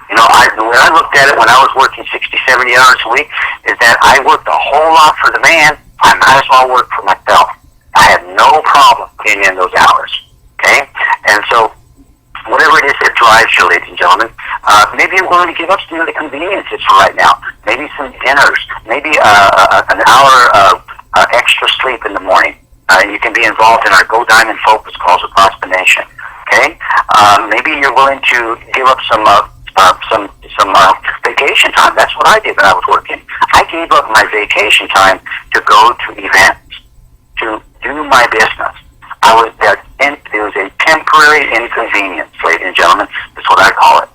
You know, the way I looked at it when I was working 60, 70 hours a week is that I worked a whole lot for the man. I might as well work for myself. I had no problem putting in those hours. Okay? And so, whatever it is that drives you, ladies and gentlemen, maybe you're willing to give up some of the conveniences for right now. Maybe some dinners. Maybe an hour of extra sleep in the morning. You can be involved in our Go Diamond Focus calls across the nation. Okay? Maybe you're willing to give up some vacation time. That's what I did when I was working. I gave up my vacation time to go to events, to do my business. It was a temporary inconvenience, ladies and gentlemen. That's what I call it.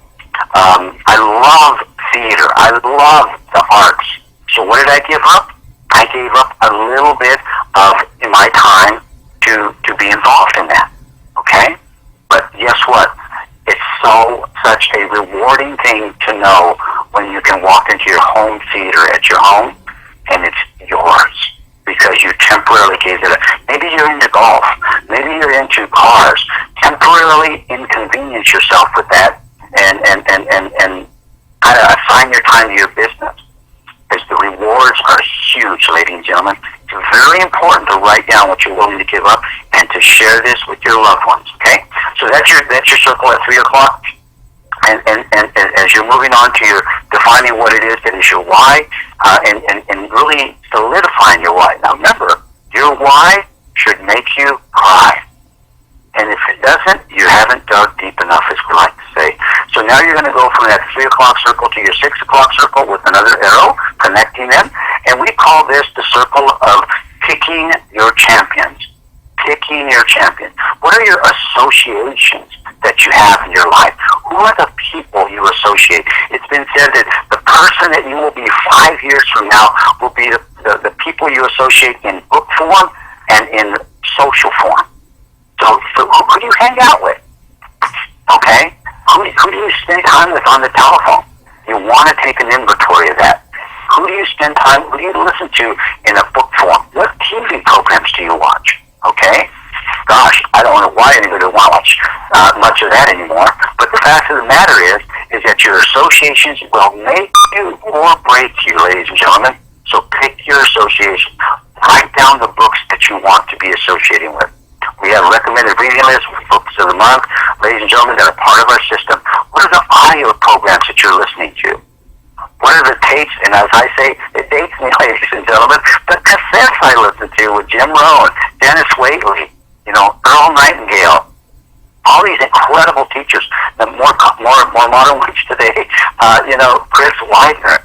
I love theater. I love the arts. So what did I give up? I gave up a little bit of my time to be involved in that. Okay? But guess what? It's such a rewarding thing to know when you can walk into your home theater at your home and it's yours because you temporarily gave it up. Maybe you're into golf. Maybe you're into cars. Temporarily inconvenience yourself with that and kind of assign your time to your business. Because the rewards are huge, ladies and gentlemen. It's very important to write down what you're willing to give up and to share this with your loved ones, okay? So that's your circle at 3 o'clock. And as you're moving on to your defining what it is that is your why, and really solidifying your why. Now remember, your why should make you cry. And if it doesn't, you haven't dug deep enough, as we like to say. So now you're going to go from that 3 o'clock circle to your 6 o'clock circle with another arrow connecting them. And we call this the circle of picking your champions. Picking your champion. What are your associations that you have in your life? Who are the people you associate? It's been said that the person that you will be 5 years from now will be the people you associate in book form and in social form. So who do you hang out with? Okay? Who do you spend time with on the telephone? You want to take an inventory of that. Who do you spend time, who do you listen to in a book form? What TV programs do you watch? Okay? Gosh, I don't know why anybody would watch much of that anymore. But the fact of the matter is that your associations will make you or break you, ladies and gentlemen. So pick your association. Write down the books that you want to be associating with. We have a recommended reading list with books of the month, ladies and gentlemen, that are part of our system. What are the audio programs that you're listening to? What are the tapes? And as I say, it dates me, ladies and gentlemen, the cassettes I listen to with Jim Rohn, Dennis Waitley, Earl Nightingale, all these incredible teachers, the more modern ones today, Chris Widener.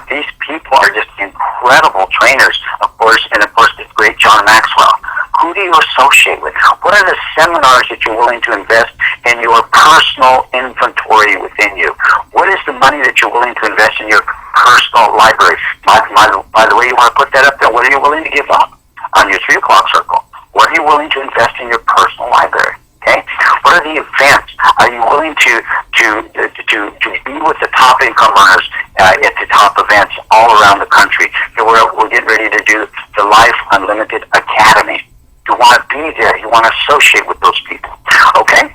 These people are just incredible trainers, of course, and of course the great John Maxwell. Who do you associate with? What are the seminars that you're willing to invest in your personal inventory within you? What is the money that you're willing to invest in your personal library? By the way, you want to put that up there. What are you willing to give up on your 3 o'clock circle? What are you willing to invest in your personal library? Okay. What are the events? Are you willing to be with the top income earners at the top events all around the country? We're getting ready to do the Life Unlimited Academy. You want to be there. You want to associate with those people. Okay?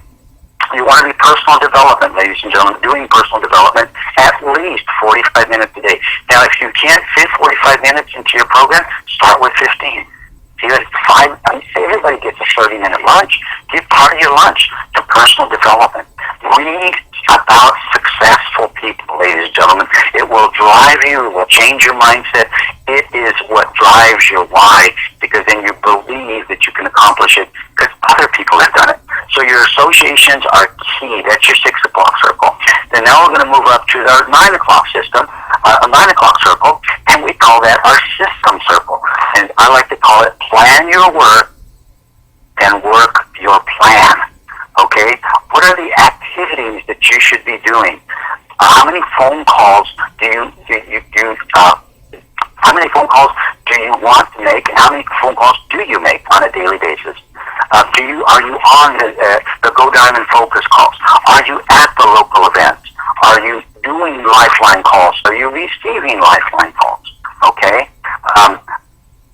You want to be personal development, ladies and gentlemen, doing personal development at least 45 minutes a day. Now, if you can't fit 45 minutes into your program, start with 15. I say everybody gets a 30-minute lunch. Give part of your lunch to personal development. Read about successful people, ladies and gentlemen. It will drive you. It will change your mindset. It is what drives your why, because then you believe that you can accomplish it because other people have done it. So your associations are key. That's your 6 o'clock circle. Then now we're going to move up to our 9 o'clock system, a 9 o'clock circle, and we call that our system circle. And I like to call it plan your work and work your plan. Okay? What are the activities that you should be doing? How many phone calls do you want to make, and how many phone calls do you make on a daily basis? Are you on the Go Diamond Focus calls? Are you at the local events? Are you doing lifeline calls? Are you receiving lifeline calls? Okay?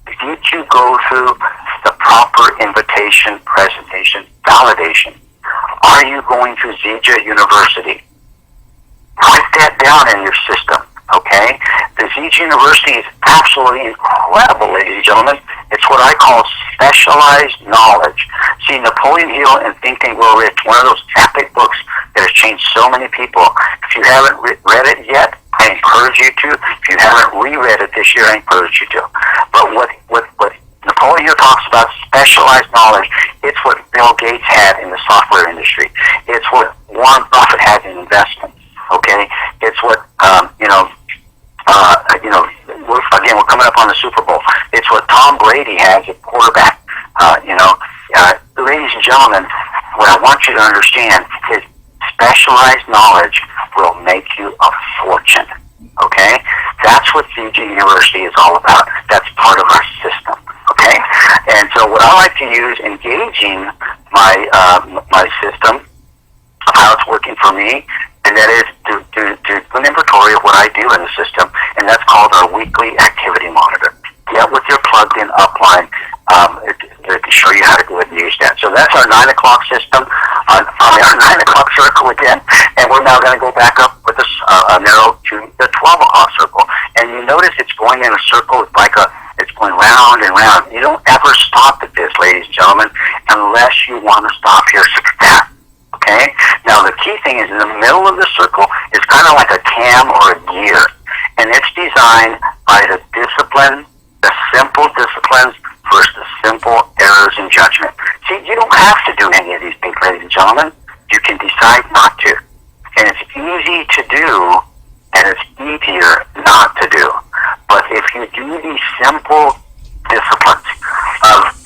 Did you go through the proper invitation, presentation, validation? Are you going to Zija University? Write that down in your system, okay? The Zija University is absolutely incredible, ladies and gentlemen. It's what I call specialized knowledge. See, Napoleon Hill and Think and Grow Rich, one of those epic books that has changed so many people. If you haven't read it yet, I encourage you to. If you haven't reread it this year, I encourage you to. But what Napoleon Hill talks about, specialized knowledge, it's what Bill Gates had in the software industry. It's what Warren Buffett had in investments. Okay, it's what we're coming up on the Super Bowl. It's what Tom Brady has at quarterback. Ladies and gentlemen, what I want you to understand is specialized knowledge will make you a fortune. Okay, that's what Zija University is all about. That's part of our system. Okay, and so what I like to use in gauging my system of how it's working for me, and that is to do an inventory of what I do in the system, and that's called our weekly activity monitor. Get with your plugged-in upline to show you how to go ahead and use that. So that's our 9 o'clock system, our 9 o'clock circle again, and we're now going to go back up with a narrow to the 12 o'clock circle. And you notice it's going in a circle. It's going round and round. You don't ever stop at this, ladies and gentlemen, unless you want to stop your success. Okay? Now, the key thing is in the middle of the circle is kind of like a cam or a gear. And it's designed by the discipline, the simple disciplines versus the simple errors in judgment. See, you don't have to do any of these things, ladies and gentlemen. You can decide not to. And it's easy to do, and it's easier not to do. But if you do these simple disciplines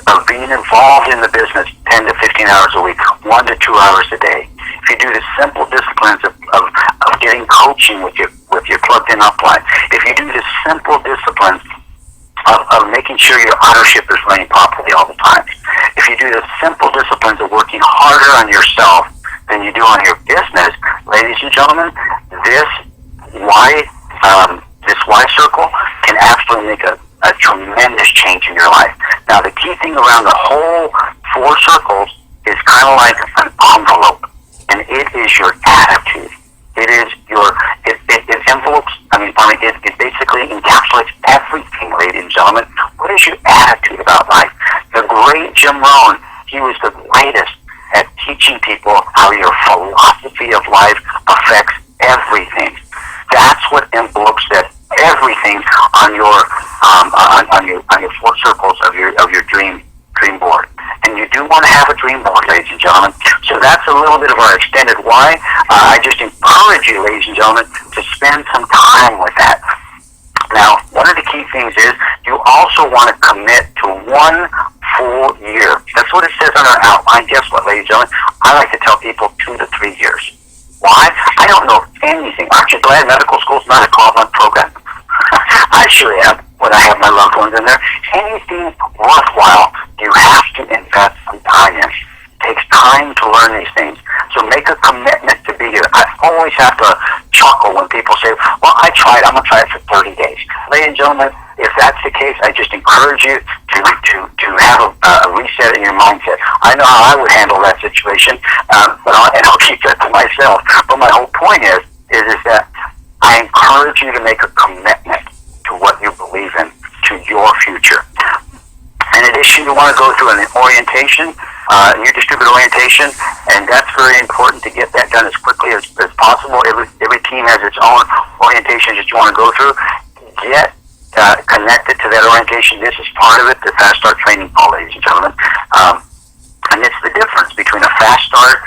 of being involved in the business 10 to 15 hours a week, 1 to 2 hours a day, if you do the simple disciplines of getting coaching with your plugged-in upline, if you do the simple disciplines of making sure your ownership is running properly all the time, if you do the simple disciplines of working harder on yourself than you do on your business, ladies and gentlemen, this Y circle can actually make a tremendous change in your life. Now, the key thing around the whole 4 circles is kind of like an envelope, and it is your attitude. It is it basically encapsulates What is your attitude about life? The great Jim Rohn, he was the greatest at teaching people how your philosophy of life affects everything. That's what envelopes that everything on your four circles of your dream board. And you do want to have a dream board, ladies and gentlemen. So that's a little bit of our extended why. I just encourage you, ladies and gentlemen, to spend some time with that. Now, one of the key things is you also want to commit to 1 full year. That's what it says on our outline. Guess what, ladies and gentlemen? I like to tell people 2 to 3 years. Why? I don't know anything. Aren't you glad medical school's not a 12-month program? I sure am when I have my loved ones in there. Anything worthwhile, you have to invest some time in. It takes time to learn these things. So make a commitment to be here. I always have to chuckle when people say, well, I tried. I'm going to try it for 30 days. Ladies and gentlemen, if that's the case, I just encourage you to have a reset in your mindset. I know how I would handle that situation, and I'll keep that to myself. But my whole point is that I encourage you to make a commitment to what you believe in, to your future. In addition, you want to go through an orientation, new distributor orientation, and that's very important to get that done as quickly as possible. Every team has its own orientation that you want to go through. Get connected to that orientation. This is part of it, the Fast Start training call, ladies and gentlemen. And it's the difference between a fast start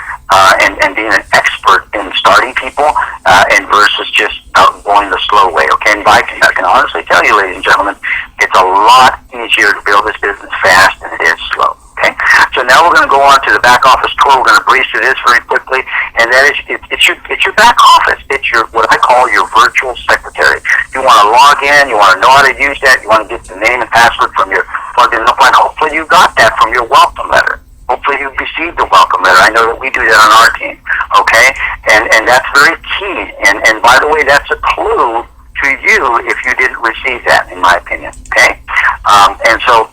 and being an expert in starting people and versus just going the slow way. Okay, and I can honestly tell you, ladies and gentlemen, it's a lot easier to build this business fast than it is slow. Okay, so now we're going to go on to the back office tour. We're going to breeze through this very quickly, and that is it's your back office. It's your what I call your virtual secretary. You want to log in. You want to know how to use that. You want to get the name and password from your plugged-in upline. Hopefully, you got that from your welcome letter. Hopefully you received the welcome letter. I know that we do that on our team, okay? And that's very key. And by the way, that's a clue to you if you didn't receive that, in my opinion, okay? And so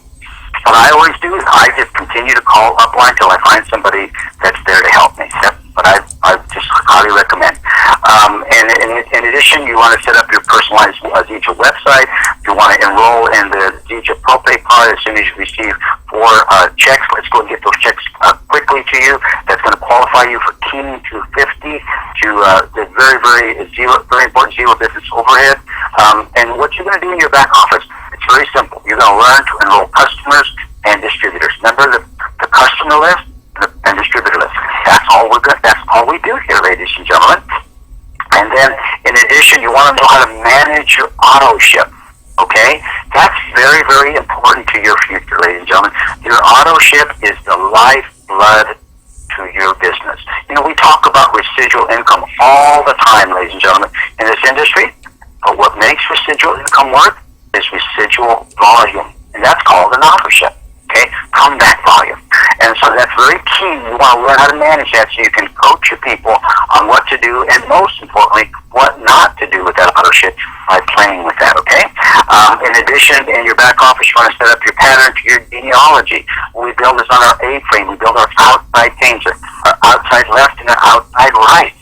what I always do is I just continue to call upline till I find somebody that's there to help me. That's what I just highly recommend. And in addition, you want to set up your personalized Zija website. You want to enroll in the Zija ProPay card as soon as you receive 4 checks. Let's go and get those checks quickly to you. That's going to qualify you for Team 250 to the very important zero business overhead. And what you're going to do in your back office, it's very simple. You're going to learn to enroll customers and distributors. Remember the customer list and distributor list. That's all we do here, ladies and gentlemen. And then, in addition, you want to know how to manage your auto ship. Okay? That's very, very important to your future, ladies and gentlemen. Your auto ship is the lifeblood to your business. You know, we talk about residual income all the time, ladies and gentlemen, in this industry. But what makes residual income work is residual volume. And that's called an auto ship. Okay? Comeback volume. And so that's very key. You want to learn how to manage that so you can coach your people on what to do and, most importantly, what not to do with that auto ship by playing with that, okay? In addition, in your back office, you want to set up your pattern to your genealogy. We build this on our A-frame. We build our outside teams, our outside left and our outside right.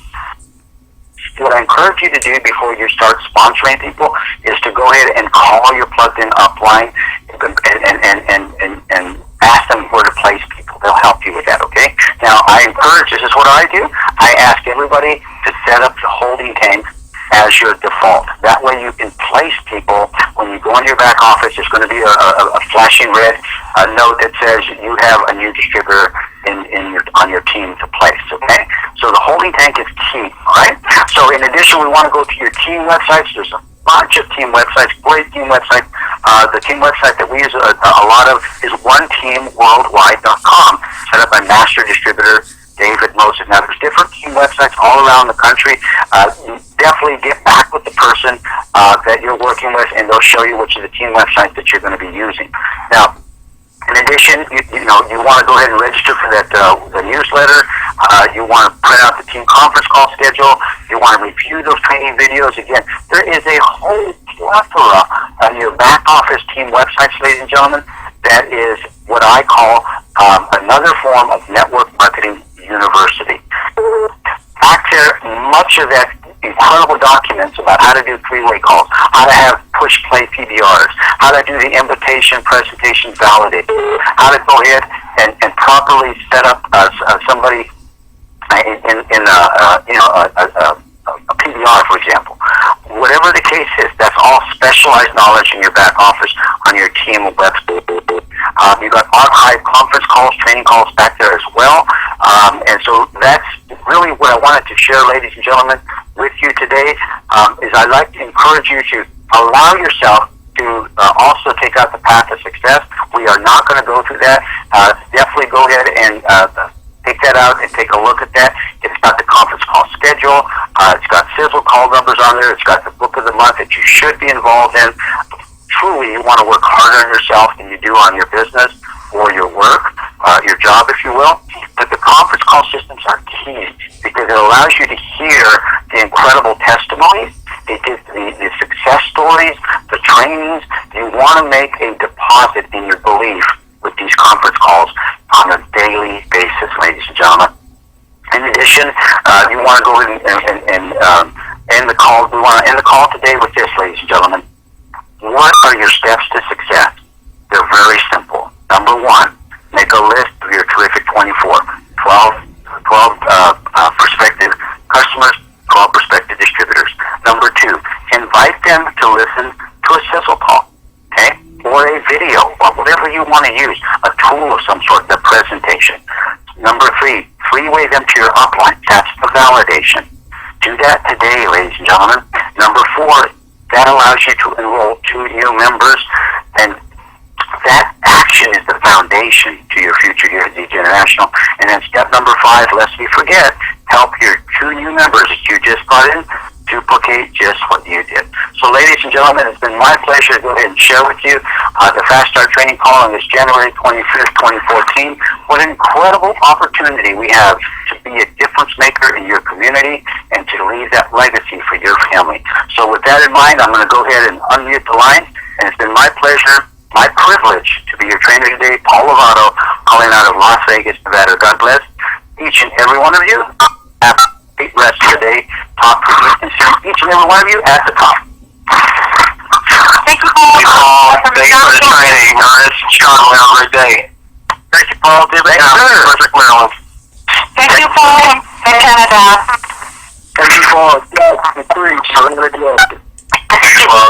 What I encourage you to do before you start sponsoring people is to go ahead and call your plugged-in upline and ask them where to place people. They'll help you with that, okay? Now, I encourage, this is what I do. I ask everybody to set up the holding tank as your default. That way you can place people. When you go into your back office, there's going to be a flashing red note that says you have a new distributor on your team to place, okay? So the holding tank is key, all right? So in addition, we want to go to your team websites. There's a bunch of team websites, great team websites. The team website that we use a lot of is oneteamworldwide.com, set up by master distributor David Moses. Now, there's different team websites all around the country. Definitely get back with the person that you're working with, and they'll show you which of the team websites that you're going to be using. Now, in addition, you want to go ahead and register for that the newsletter. You want to print out the team conference call schedule. You want to review those training videos. Again, there is a whole plethora on your back office team websites, ladies and gentlemen, that is what I call another form of network marketing university. Back there, much of that incredible documents about how to do three-way calls, how to have push push play PBRs, how to do the invitation presentation validator, how to go ahead and properly set up somebody in a PBR, for example. Whatever the case is, that's all specialized knowledge in your back office on your team website. You've got archived conference calls, training calls back there as well. And so that's really what I wanted to share, ladies and gentlemen, with you today, is I'd like to encourage you to allow yourself to also take out the path of success. We are not going to go through that. Definitely go ahead and take that out and take a look at that. It's got the conference call schedule. It's got sizzle call numbers on there. It's got the book of the month that you should be involved in. Truly, you want to work harder on yourself than you do on your business or your work, your job, if you will. But the conference call systems are key because it allows you to hear the incredible testimonies, the success stories, the trainings. You want to make a deposit in your belief with these conference calls on a daily basis, ladies and gentlemen. In addition, you want to go in and end the call. We want to end the call today with this, ladies and gentlemen. What are your steps to success? They're very simple. Number one, make a list of your terrific 12 prospective customers, 12 prospective distributors. Number two, invite them to listen to a sizzle call, okay, or a video, or whatever you want to use, a tool of some sort, the presentation. Number three, freeway them to your upline. That's the validation. Do that today, ladies and gentlemen. Number four, that allows you to enroll 2 new members, and that action is the foundation to your future here at ZG International. And then step number 5, lest we forget, help your 2 new members that you just brought in duplicate just what you did. So, ladies and gentlemen, it's been my pleasure to go ahead and share with you the Fast Start Training Call on this January 25th, 2014. What an incredible opportunity we have to be a difference maker in your community and to leave that legacy for your family. So with that in mind, I'm going to go ahead and unmute the line. And it's been my pleasure, my privilege to be your trainer today, Paul Lovato, calling out of Las Vegas, Nevada. God bless each and every one of you. Have a great rest of the day. Talk to you and see each and every one of you at the top.
Thank you, Paul.
Hey, Paul. Thanks for the training. Ernest, Chicago, have a great day. Thank you, Paul. Perfect, Maryland.
Thank you, Paul, in Canada.
Thank you, Paul. Yes, the preach. I'm going to do it. Well,